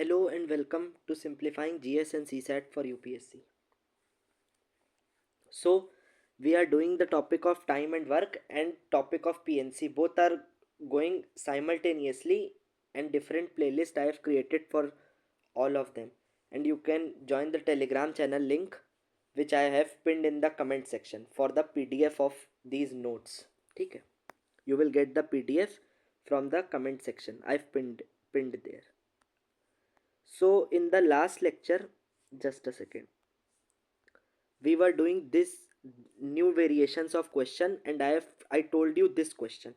Hello and welcome to Simplifying GS and CSAT for UPSC. So, we are doing the topic of time and work and topic of PNC. Both are going simultaneously and different playlist I have created for all of them. And you can join the Telegram channel link which I have pinned in the comment section for the PDF of these notes. Okay. You will get the PDF from the comment section. I've pinned there. So in the last lecture, just a second, we were doing this new variations of question and I told you this question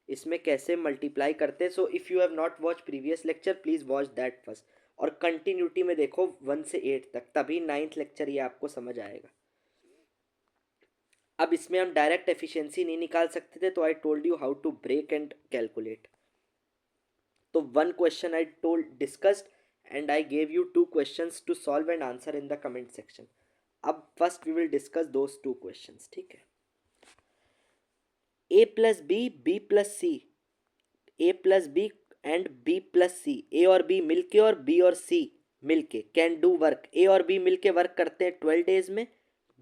इसमें कैसे multiply करते हैं. So if you have not watch previous lecture please watch that first और continuity में देखो 1 से 8 तक, तभी 9th लेक्चर ये आपको समझ आएगा. अब इसमें हम डायरेक्ट एफिशिएंसी नहीं निकाल सकते थे, तो I told you how to break and calculate. तो one question I told discussed and I gave you 2 questions to solve and answer in the comment section. अब first we will discuss those 2 questions. ठीक है. A plus B plus C, A plus B and B plus C, A और बी मिलके और B और सी मिलके can do work. ए और बी मिलके वर्क करते हैं 12 डेज में,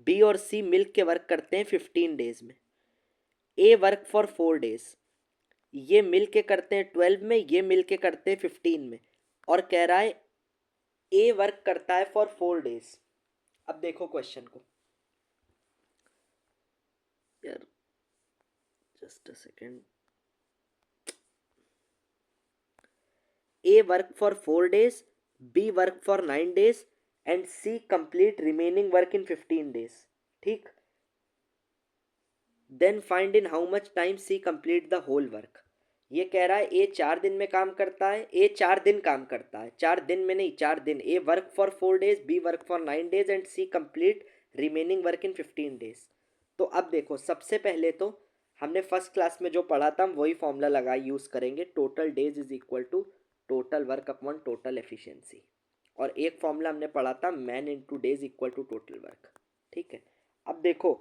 बी और सी मिलके वर्क करते हैं 15 डेज में. ए वर्क फॉर 4 डेज, ये मिलके करते हैं 12 में, ये मिलके करते हैं 15 में, और कह रहा है ए वर्क करता है फॉर 4 डेज. अब देखो क्वेश्चन को यार, just a second. A work for 4 days, B work for 9 days and C complete remaining work in 15 days. ठीक. Then find in how much time C complete the whole work. ये कह रहा है A 4 दिन में काम करता है, A 4 दिन काम करता है, 4 दिन में नहीं 4 दिन. A work for 4 days, B work for 9 days and C complete remaining work in 15 days. तो अब देखो, सबसे पहले तो हमने फर्स्ट क्लास में जो पढ़ा था हम वही फॉर्मूला लगा यूज़ करेंगे. Total days is equal to total work upon total efficiency. और एक फॉर्मूला हमने पढ़ा था man into days equal to total work. ठीक है. अब देखो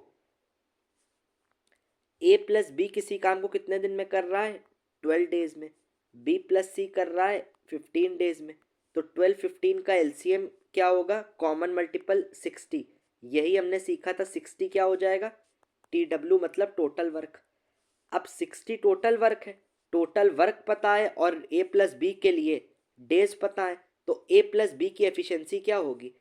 ए प्लस बी किसी काम को कितने दिन में कर रहा है, 12 डेज में. बी प्लस सी कर रहा है 15 डेज में. तो 12-15 का एलसीएम क्या होगा, कॉमन मल्टीपल 60. यही हमने सीखा था. 60 क्या हो जाएगा, टी डब्ल्यू मतलब टोटल वर्क. अब 60 टोटल वर्क है, टोटल वर्क पता है और ए प्लस बी के लिए डेज पता है. तो ए प्लस बी की एफिशिएंसी क्या होगी,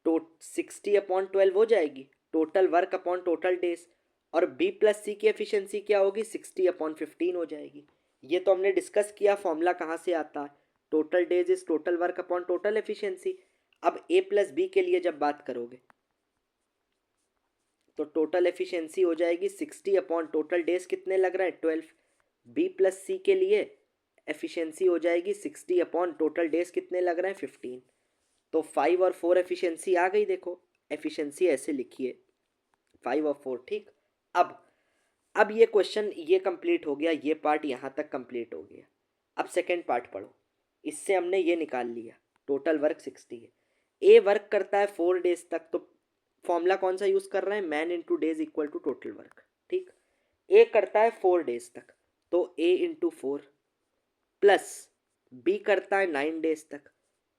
60/12 हो जाएगी, total work upon total days. और बी प्लस सी की एफिशिएंसी क्या होगी, 60/15 हो जाएगी. ये तो हमने डिस्कस किया फॉर्मूला कहाँ से आता है, total days is total work upon total efficiency. अब ए प्लस बी के लिए जब बात करोगे तो टोटल एफिशिएंसी हो जाएगी 60 अपॉन टोटल डेज कितने लग रहा है 12. बी प्लस सी के लिए एफिशिएंसी हो जाएगी 60 अपॉन टोटल डेज कितने लग रहे हैं 15. तो 5 और 4 एफिशिएंसी आ गई. देखो एफिशिएंसी ऐसे लिखिए 5 और 4. ठीक. अब ये क्वेश्चन ये कंप्लीट हो गया, ये पार्ट यहाँ तक कंप्लीट हो गया. अब सेकेंड पार्ट पढ़ो. इससे हमने ये निकाल लिया टोटल वर्क 60 है. ए वर्क करता है 4 डेज तक, तो फॉर्मूला कौन सा यूज़ कर रहे हैं, man into days equal to total work. ठीक. ए करता है 4 डेज तक, तो ए इंटू 4 प्लस बी करता है 9 डेज तक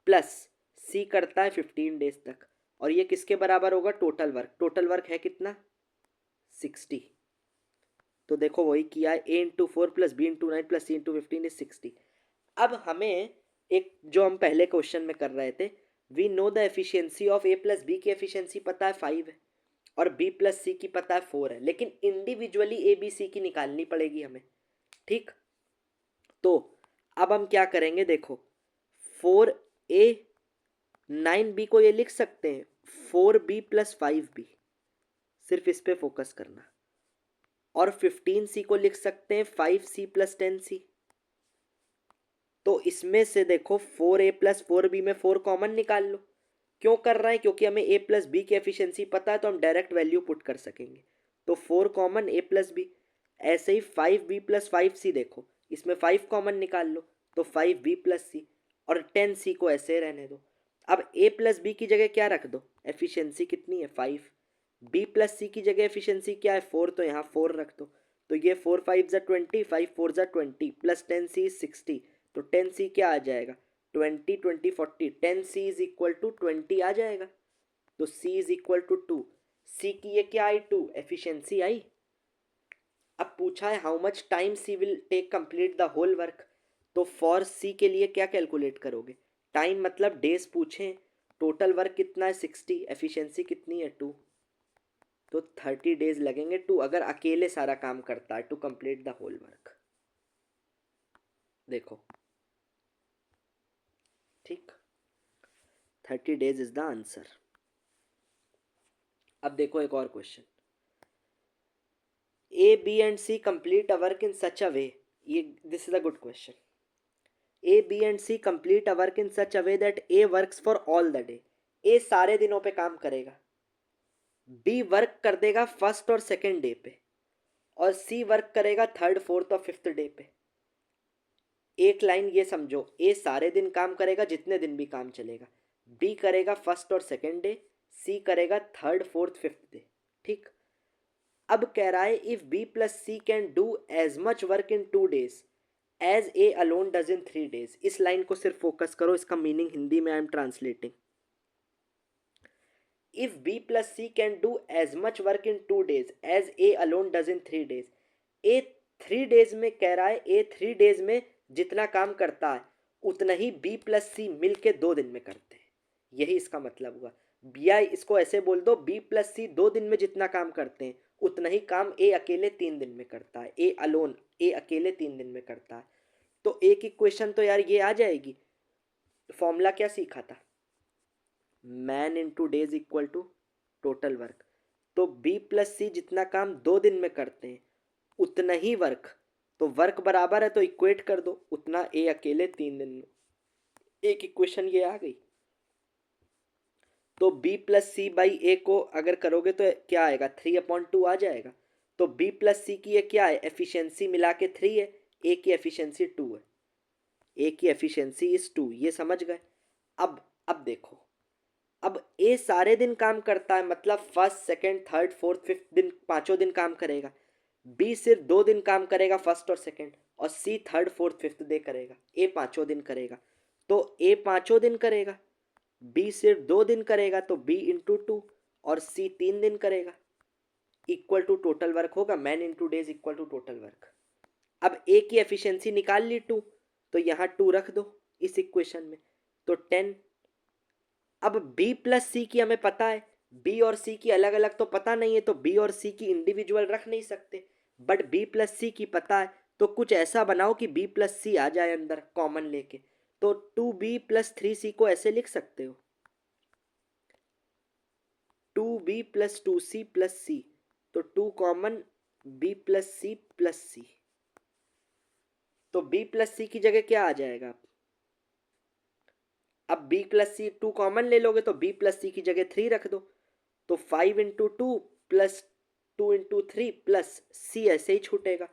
प्लस सी करता है 15 डेज तक. और ये किसके बराबर होगा, टोटल वर्क. टोटल वर्क है कितना 60. तो देखो वही किया है, A into 4 plus B into 9 plus C into 15 is 60. अब हमें एक जो हम पहले क्वेश्चन में कर रहे थे, we know the efficiency of A plus B की एफिशिएंसी पता है 5 है और बी प्लस सी की पता है 4 है, लेकिन इंडिविजुअली ए बी सी की निकालनी पड़ेगी हमें. ठीक. तो अब हम क्या करेंगे, देखो 4a 9b को ये लिख सकते हैं 4b प्लस 5b, सिर्फ इस पे फोकस करना. और 15c को लिख सकते हैं 5c प्लस 10c. तो इसमें से देखो 4a प्लस 4b में 4 कॉमन निकाल लो. क्यों कर रहे हैं, क्योंकि हमें a प्लस बी की एफिशिएंसी पता है तो हम डायरेक्ट वैल्यू पुट कर सकेंगे. तो 4 कॉमन a प्लस बी. ऐसे ही 5b प्लस 5c, देखो इसमें 5 कॉमन निकाल लो तो 5b प्लस सी, और 10c को ऐसे रहने दो. अब a प्लस बी की जगह क्या रख दो, एफिशिएंसी कितनी है 5. b प्लस सी की जगह एफिशिएंसी क्या है 4, तो यहाँ 4 रख दो. तो ये 4 5 ज़ा 20, 5 4 ज़ा 20 प्लस 10c 60. तो 10c क्या आ जाएगा 20 20 40 10c इज इक्वल टू 20 आ जाएगा। तो c is equal to 2। c की ये क्या आई 2 एफिशिएंसी आई। अब पूछा है how much time C will take complete the whole work. तो फॉर सी के लिए क्या कैलकुलेट करोगे, टाइम मतलब डेज पूछे, टोटल वर्क कितना है 60, एफिशिएंसी कितनी है 2, तो 30 डेज लगेंगे टू अगर अकेले सारा काम करता है to complete the whole work. देखो ठीक, 30 डेज इज द आंसर। अब देखो एक और question, A B and C complete a work in such a way, ये this is a good question. A B and C complete a work in such a way that A works for all the day. A सारे दिनों पे काम करेगा, B work कर देगा first और second day पे, और सी वर्क करेगा थर्ड फोर्थ और फिफ्थ डे पे। एक लाइन ये समझो, ए सारे दिन काम करेगा जितने दिन भी काम चलेगा, बी करेगा फर्स्ट और सेकेंड डे, सी करेगा थर्ड फोर्थ फिफ्थ डे। ठीक, अब कह रहा है if B plus C can do as much work in 2 days as A alone does in 3 days. इस लाइन को सिर्फ फोकस करो, इसका मीनिंग हिंदी में I am translating. If B plus C can do as much work in 2 days as A alone does in 3 days. A 3 days में कह रहा है, ए 3 डेज में जितना काम करता है उतना ही बी प्लस सी मिल के 2 दिन में करते हैं, यही इसका मतलब हुआ। या इसको ऐसे बोल दो, बी प्लस सी 2 दिन में जितना काम करते हैं उतना ही काम ए अकेले 3 दिन में करता है, ए अलोन, ए अकेले 3 दिन में करता है। तो एक इक्वेशन तो यार ये आ जाएगी। फॉर्मूला क्या सीखा था, man into days equal to total work. तो बी प्लस सी जितना काम 2 दिन में करते हैं उतना ही वर्क, तो वर्क बराबर है तो इक्वेट कर दो, उतना ए अकेले 3 दिन में। एक इक्वेशन ये आ गई। तो बी प्लस सी बाई ए को अगर करोगे तो क्या आएगा, 3/2 आ जाएगा। तो बी प्लस सी की ये क्या है, एफिशिएंसी मिला के 3 है, ए की एफिशिएंसी 2 है, ए की एफिशिएंसी इज 2, ये समझ गए। अब देखो, अब ए सारे दिन काम करता है मतलब first second third fourth fifth दिन, पांचों दिन काम करेगा। बी सिर्फ 2 दिन काम करेगा फर्स्ट और सेकंड, और सी थर्ड फोर्थ फिफ्थ डे करेगा, ए पांचों दिन करेगा। तो ए पांचों दिन करेगा, बी सिर्फ 2 दिन करेगा तो बी इंटू 2, और सी 3 दिन करेगा, इक्वल टू टोटल वर्क होगा, man into days equal to total work. अब ए की एफिशिएंसी निकाल ली 2, तो यहाँ 2 रख दो इस इक्वेशन में, तो 10। अब बी प्लस सी की हमें पता है, बी और सी की अलग अलग तो पता नहीं है, तो बी और सी की इंडिविजुअल रख नहीं सकते, बट बी प्लस सी की पता है, तो कुछ ऐसा बनाओ कि बी प्लस सी आ जाए अंदर कॉमन लेके। तो 2b+3c को ऐसे लिख सकते हो, 2b+2c+c, तो 2 common, b plus C plus C, तो b प्लस सी की जगह क्या आ जाएगा। अब b प्लस सी 2 कॉमन ले लोगे तो b प्लस सी की जगह 3 रख दो, तो 5×2 प्लस 2×3 प्लस c ऐसे ही छूटेगा,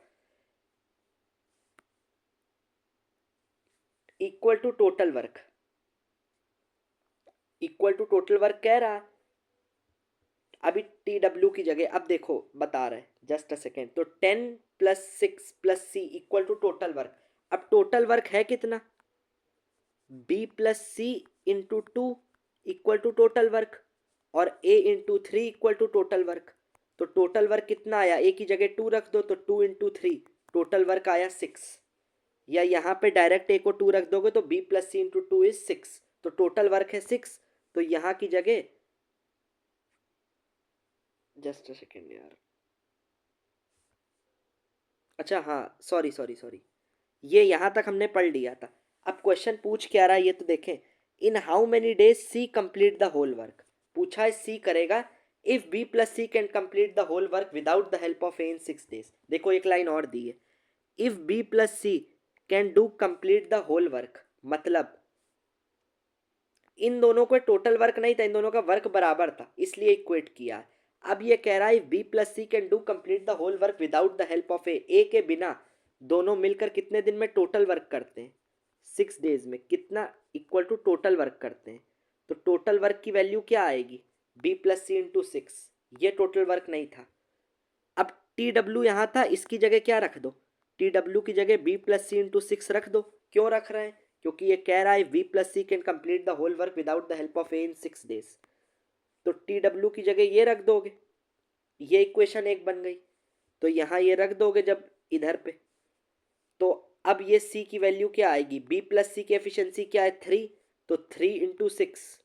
equal to total work. Equal to total work कह रहा, अभी टी डब्ल्यू की जगह अब देखो बता रहे, जस्ट अ सेकेंड। तो 10+6+c equal to total work. अब टोटल वर्क है कितना, b plus C into 2 equal to total work, और a into 3 equal to total work. तो टोटल वर्क कितना आया, a की जगह 2 रख दो तो 2×3, टोटल वर्क आया 6। या यहाँ पे डायरेक्ट a को 2 रख दोगे तो b plus C into 2 is 6, तो टोटल वर्क है 6। तो यहाँ की जगह, जस्ट अ सेकेंड यार, अच्छा हाँ सॉरी सॉरी सॉरी, ये यहाँ तक हमने पढ़ लिया था। अब क्वेश्चन पूछ क्या रहा है ये तो देखें, in how many days C complete the whole work. पूछा है सी करेगा if B plus C can complete the whole work without the help of A in 6 days. देखो एक लाइन और दी है, if B plus C can do complete the whole work, मतलब इन दोनों को टोटल वर्क नहीं था, इन दोनों का वर्क बराबर था इसलिए इक्वेट किया है। अब ये कह रहा है B plus C can do complete the whole work without the help of A के बिना दोनों मिलकर कितने दिन में टोटल वर्क करते हैं, 6 डेज में, कितना इक्वल टू टोटल वर्क करते हैं। तो टोटल वर्क की वैल्यू क्या आएगी, बी प्लस सी इंटू 6, ये टोटल वर्क नहीं था। अब टी डब्ल्यू यहाँ था, इसकी जगह क्या रख दो, टी डब्ल्यू की जगह बी प्लस सी इंटू 6 रख दो। क्यों रख रहे हैं, क्योंकि ये कह रहा है B plus C can complete the whole work without the help of A in 6 days. तो टी डब्ल्यू की जगह ये रख दोगे, ये इक्वेशन एक बन गई। तो यहाँ ये रख दोगे जब इधर पे, तो अब ये सी की वैल्यू क्या आएगी, बी प्लस सी की एफिशिएंसी क्या है 3, तो 3 इंटू 6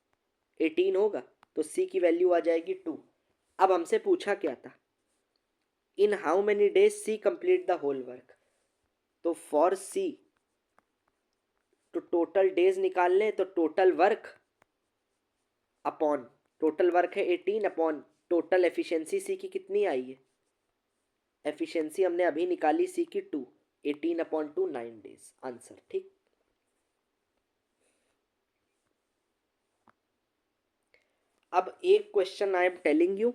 18 होगा, तो सी की वैल्यू आ जाएगी 2। अब हमसे पूछा क्या था, in how many days C complete the whole work. तो फॉर सी तो टोटल डेज निकालने, तो total work upon total work है 18 अपॉन टोटल एफिशिएंसी सी की कितनी आई है, एफिशिएंसी हमने अभी निकाली सी की 2, 18 अपॉन 2 9 डेज आंसर। ठीक, अब एक question I am telling you,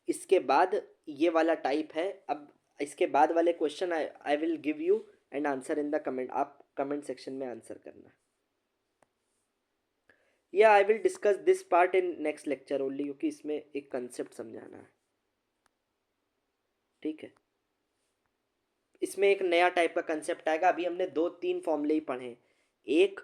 इसके बाद ये वाला टाइप है। अब इसके बाद वाले question I will give you and answer in the comment, आप कमेंट सेक्शन में आंसर करना। या I will discuss this part in next lecture only, क्योंकि इसमें एक कंसेप्ट समझाना है। ठीक है, इसमें एक नया टाइप का कंसेप्ट आएगा। अभी हमने 2-3 फॉर्मूले ही पढ़े हैं। एक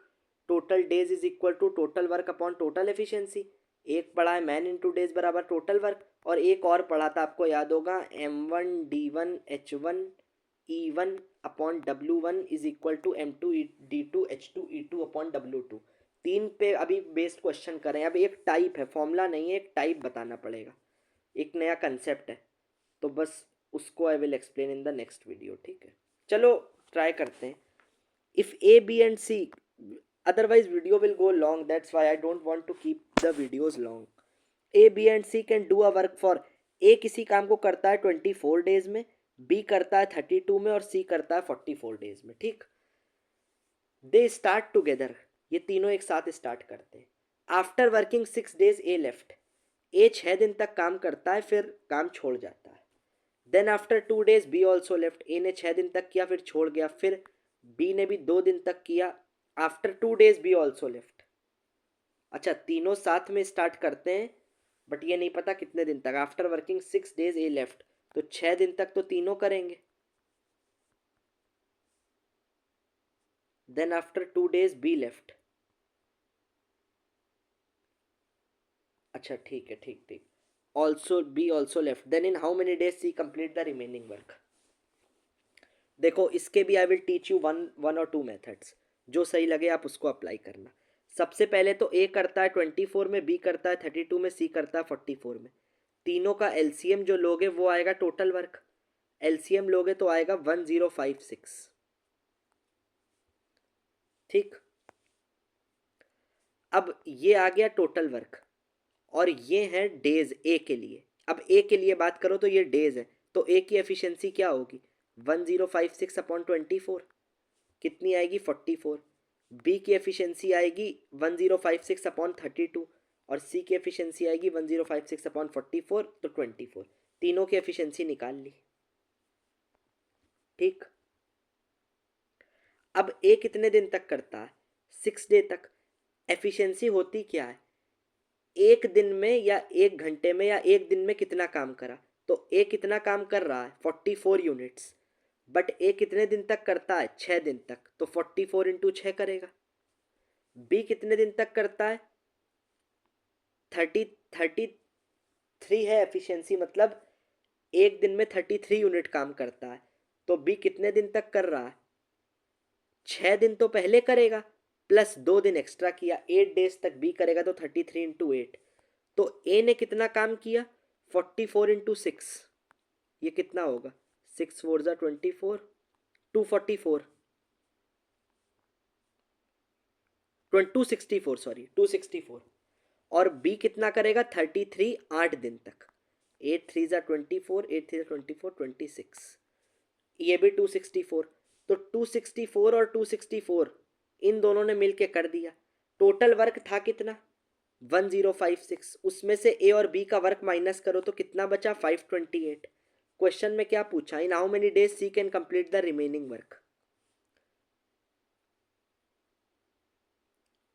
total days is equal to total work upon total efficiency, एक पढ़ा है मैन इंटू डेज बराबर टोटल वर्क, और एक और पढ़ा था आपको याद होगा M1D1H1 E1 upon W1 is equal to M2 D2 H2 E2 upon W2। 3 पे अभी बेस्ड क्वेश्चन करें। अब एक टाइप है, फॉर्मूला नहीं है, एक टाइप बताना पड़ेगा, एक नया कंसेप्ट है, तो बस उसको I will explain in the next video. ठीक है, चलो ट्राई करते हैं। If A B and C, otherwise video will go long, that's why I don't want to keep the videos long. A B and C can do a work for, A किसी काम को करता है 24 days में, B करता है 32 में और C करता है 44 डेज में। ठीक, दे स्टार्ट टुगेदर, ये तीनों एक साथ स्टार्ट करते हैं। After working 6 days A left, ए 6 दिन तक काम करता है फिर काम छोड़ जाता है। Then after 2 days B also left, A ने 6 दिन तक किया फिर छोड़ गया, फिर बी ने भी 2 दिन तक किया, after 2 days B also left. अच्छा, तीनों साथ में स्टार्ट करते हैं, बट ये नहीं पता कितने दिन तक। After working 6 days A left, तो 6 दिन तक तो तीनों करेंगे। Then after 2 days B left, अच्छा ठीक है, ठीक ठीक, also B also left. Then in how many days C complete the remaining work. देखो इसके भी I will teach you one और 2 मेथड्स, जो सही लगे आप उसको अप्लाई करना। सबसे पहले तो ए करता है 24 में, बी करता है 32 में, सी करता है 44 में। तीनों का एलसीएम जो लोगे वो आएगा टोटल वर्क, एलसीएम लोगे तो आएगा 1056। ठीक, अब ये आ गया टोटल वर्क, और ये है डेज ए के लिए। अब ए के लिए बात करो तो ये डेज है, तो ए की एफिशिएंसी क्या होगी 1056 अपॉन 24, कितनी आएगी 44। बी की एफिशिएंसी आएगी 1056 अपॉन 32, और सी की एफिशिएंसी आएगी 1056 अपॉन 44, तो 24। तीनों की एफिशिएंसी निकाल ली। ठीक, अब ए कितने दिन तक करता है 6 डे तक। एफिशिएंसी होती क्या है, एक दिन में या एक घंटे में या एक दिन में कितना काम करा। तो ए कितना काम कर रहा है 44 यूनिट्स, बट ए कितने दिन तक करता है 6 दिन तक, तो 44 इंटू 6 करेगा। बी कितने दिन तक करता है 33 है एफिशिएंसी, मतलब एक दिन में 33 यूनिट काम करता है, तो बी कितने दिन तक कर रहा है 6 दिन तो पहले करेगा, प्लस 2 दिन एक्स्ट्रा किया, 8 डेज तक बी करेगा, तो 33 इंटू 8। तो ए ने कितना काम किया 44 इंटू 6, ये कितना होगा 6 4 जा 24, 244 264 सॉरी 264। और बी कितना करेगा 33 8 दिन तक, 8 3 जा 24, 8 3 जा 24 26, ये भी 264। तो 264 और 264 इन दोनों ने मिलके कर दिया। टोटल वर्क था कितना 1056, उसमें से ए और बी का वर्क माइनस करो तो कितना बचा 528। क्वेश्चन में क्या पूछा, in how many days C can complete the remaining work.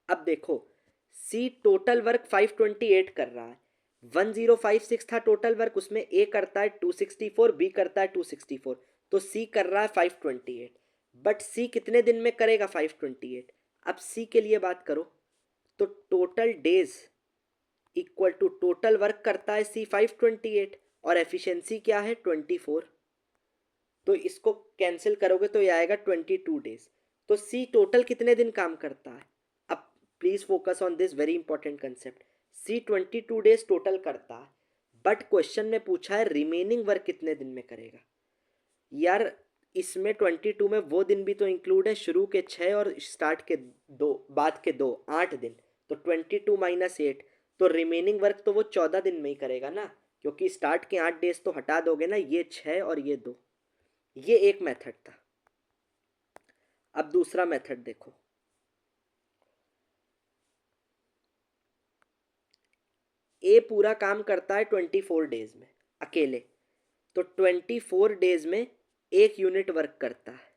अब देखो सी टोटल वर्क 528 कर रहा है, 1056 था टोटल वर्क, उसमें ए करता है 264, बी करता है 264, तो सी कर रहा है 528। बट सी कितने दिन में करेगा 528, अब सी के लिए बात करो तो total days equal to total work करता है सी 528 और एफिशिएंसी क्या है 24। तो इसको कैंसिल करोगे तो ये आएगा 22 डेज। तो सी टोटल कितने दिन काम करता है? अब please focus on this very important concept. C 22 days total करता है, बट क्वेश्चन में पूछा है रिमेनिंग वर्क कितने दिन में करेगा। यार इसमें 22 में वो दिन भी तो इंक्लूड है, शुरू के 6 और स्टार्ट के 2, बाद के 2, 8 दिन। तो 22 - 8, तो रिमेनिंग वर्क तो वो 14 दिन में ही करेगा ना, क्योंकि स्टार्ट के 8 डेज तो हटा दोगे ना, ये 6 और ये 2। ये एक मेथड था। अब दूसरा मेथड देखो। ए पूरा काम करता है 24 डेज में अकेले, तो 24 डेज में 1 यूनिट वर्क करता है।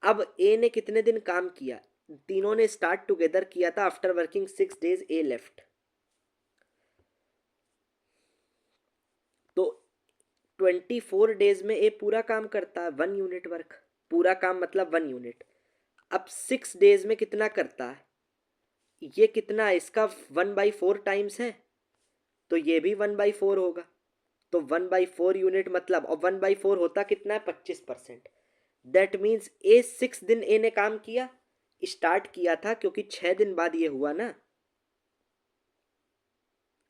अब ए ने कितने दिन काम किया? तीनों ने स्टार्ट टुगेदर किया था। After working 6 days A left. तो 24 डेज में ए पूरा काम करता है 1 यूनिट वर्क। पूरा काम मतलब 1 यूनिट। अब 6 डेज में कितना करता है? ये कितना है? इसका 1/4 टाइम्स है, तो ये भी 1/4 होगा। तो 1/4 यूनिट मतलब, और 1/4 होता कितना है? 25%। दैट मीन्स ए 6 दिन ए ने काम किया, स्टार्ट किया था क्योंकि 6 दिन बाद ये हुआ ना।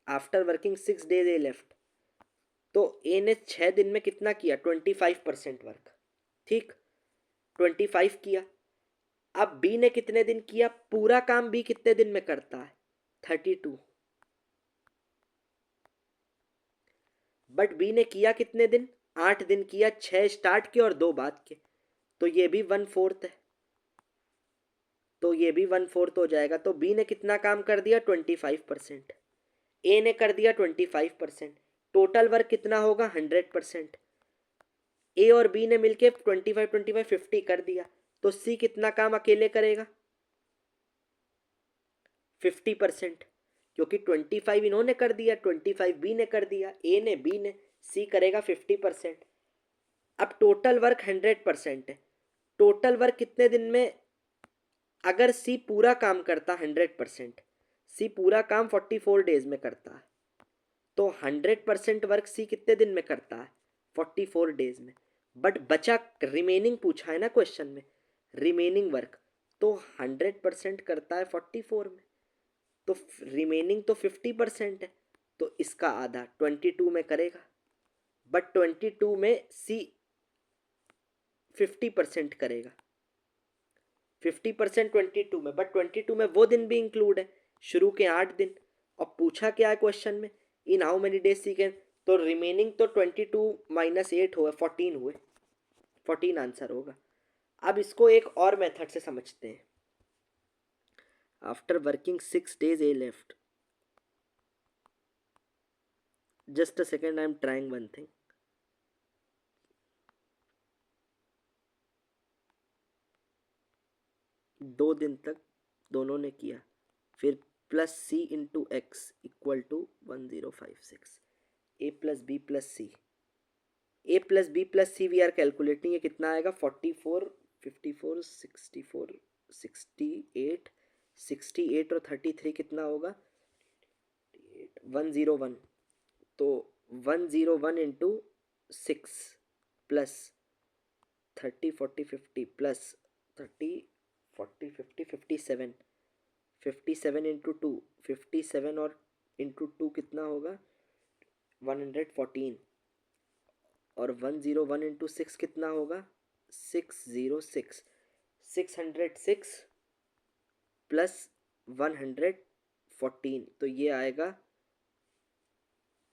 After working 6 days A left, तो ए ने 6 दिन में कितना किया? 25% वर्क। ठीक, 25 किया। अब बी ने कितने दिन किया? पूरा काम बी कितने दिन में करता है? 32। बट बी ने किया कितने दिन? 8 दिन किया, 6 स्टार्ट के और 2 बाद के, तो ये भी 1/4 है। तो ये भी 1/4 हो जाएगा। तो बी ने कितना काम कर दिया? 25%। ए ने कर दिया 25%। टोटल वर्क कितना होगा? 100%। ए और बी ने मिलके 25 50 कर दिया। तो सी कितना काम अकेले करेगा? 50%, क्योंकि 25 इन्होंने कर दिया, 25 बी ने कर दिया, ए ने, बी ने। सी करेगा 50%। अब टोटल वर्क 100% है। टोटल वर्क कितने दिन में? अगर सी पूरा काम करता 100%, सी पूरा काम 44 डेज में करता है, तो 100% वर्क सी कितने दिन में करता है? 44 डेज में। बट बचा, रिमेनिंग पूछा है ना क्वेश्चन में, रिमेनिंग वर्क, तो 100% करता है 44 में, तो रिमेनिंग तो 50% है। तो इसका आधा 22 में करेगा। बट 22 में सी 50% करेगा। 50% 22 में, बट 22 में वो दिन भी इंक्लूड है, शुरू के 8 दिन। और पूछा क्या है क्वेश्चन में? In how many days C can, तो रिमेनिंग तो 22 - 8 हुए, 14 हुए। 14 आंसर होगा। अब इसको एक और मेथड से समझते हैं। After working 6 days A left, just a second, I am trying one thing. दो दिन तक दोनों ने किया, फिर plus C into X equal to 1056। A plus B plus C, A plus B plus C we are calculating. ये कितना आएगा? 44 54 64 68 68 और 33 कितना होगा? 101। तो 101 इंटू 6 प्लस 30 40 50 प्लस 30 40 50 57, 57 इंटू 2, 57 और इंटू 2 कितना होगा? 114। और 101 इंटू 6 कितना होगा? 606। 606 प्लस 114, तो ये आएगा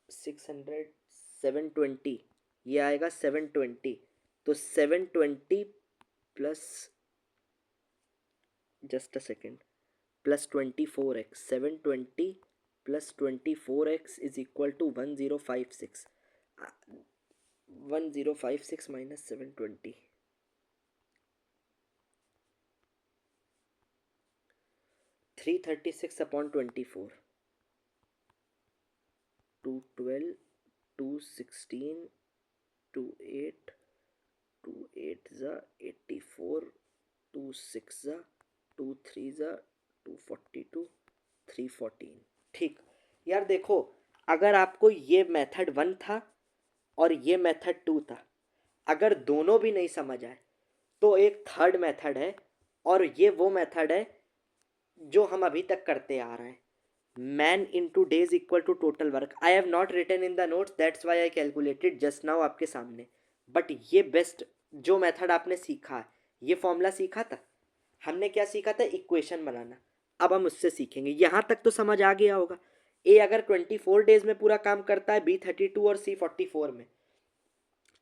600, 720, ये आएगा 720। तो 720 plus, just a second, plus 24x, 720 plus 24x is equal to 1056। 1056 minus 720, 336 upon 24, 212, 216, 28, 28 ज़ा 84, 2 6 ज़ा 2 3 ज़ा 242 314। ठीक यार, देखो अगर आपको ये मेथड 1 था और ये मेथड 2 था, अगर दोनों भी नहीं समझ आए तो एक थर्ड मेथड है, और ये वो मेथड है जो हम अभी तक करते आ रहे हैं। Man into days equal to total work. I have not written in the notes, that's why I calculated just now आपके सामने। बट ये बेस्ट जो मेथड आपने सीखा है, ये फॉर्मूला सीखा था, हमने क्या सीखा था, इक्वेशन बनाना। अब हम उससे सीखेंगे। यहाँ तक तो समझ आ गया होगा। ए अगर 24 डेज में पूरा काम करता है, बी 32 और सी 44 में,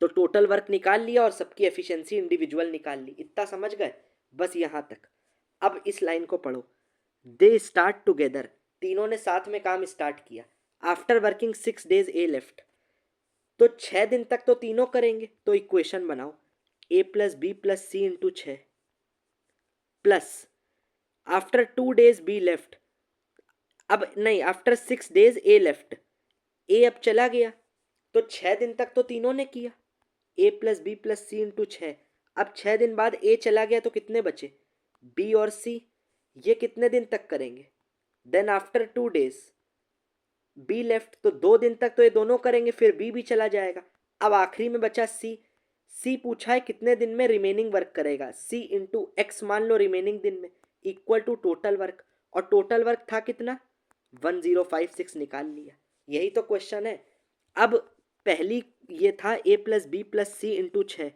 तो टोटल वर्क निकाल लिया और सबकी एफिशिएंसी इंडिविजुअल निकाल ली। इतना समझ गए, बस यहाँ तक। अब इस लाइन को पढ़ो। दे स्टार्ट टुगेदर, तीनों ने साथ में काम स्टार्ट किया। After working 6 days A left, तो 6 दिन तक तो तीनों करेंगे। तो इक्वेशन बनाओ, A plus B plus C into 6 plus after 2 days B left, अब नहीं, after 6 days A left, A अब चला गया तो 6 दिन तक तो तीनों ने किया। ए plus B plus C into 6, अब 6 दिन बाद ए चला गया तो कितने बचे, बी और सी। ये कितने दिन तक करेंगे, then after 2 days B left, तो 2 दिन तक तो ये दोनों करेंगे, फिर बी भी चला जाएगा। अब आखिरी में बचा सी। सी पूछा है कितने दिन में रिमेनिंग वर्क करेगा, सी इंटू एक्स मान लो रिमेनिंग दिन में, इक्वल टू टोटल वर्क, और टोटल वर्क था कितना 1056, निकाल लिया। यही तो क्वेश्चन है। अब पहली ये था ए plus B plus C into 6,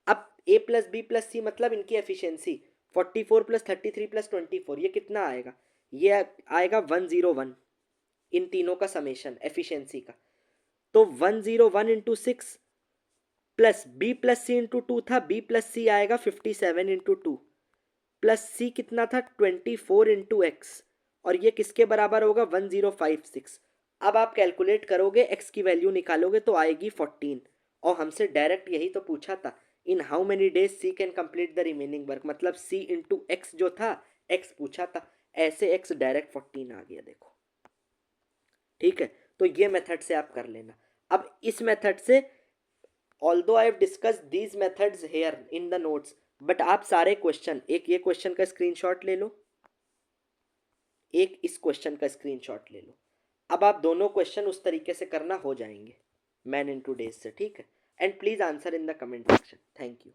अब ए प्लस बी प्लस सी मतलब इनकी एफिशिएंसी 44 प्लस 33 प्लस 24, ये कितना आएगा, ये आएगा 101, इन तीनों का समेशन एफिशिएंसी का। तो 101 into 6 plus B plus C into 2 था, बी प्लस सी आएगा 57 इंटू 2 प्लस सी कितना था 24 इंटू एक्स, और ये किसके बराबर होगा 1056। अब आप कैलकुलेट करोगे, एक्स की वैल्यू निकालोगे तो आएगी 14, और हमसे डायरेक्ट यही तो पूछा था, in how many days C can complete the remaining work, मतलब सी इंटू एक्स जो था, एक्स पूछा था, ऐसे एक्स डायरेक्ट 14 आ गया। देखो ठीक है, तो ये मेथड से आप कर लेना। अब इस मेथड से, although I have discuss these methods here in the notes, but आप सारे क्वेश्चन, एक ये क्वेश्चन का स्क्रीनशॉट ले लो, एक इस क्वेश्चन का स्क्रीनशॉट ले लो। अब आप दोनों क्वेश्चन उस तरीके से करना, हो जाएंगे मैन इन 2 डेज से। ठीक है, and please answer in the comment section. Thank you.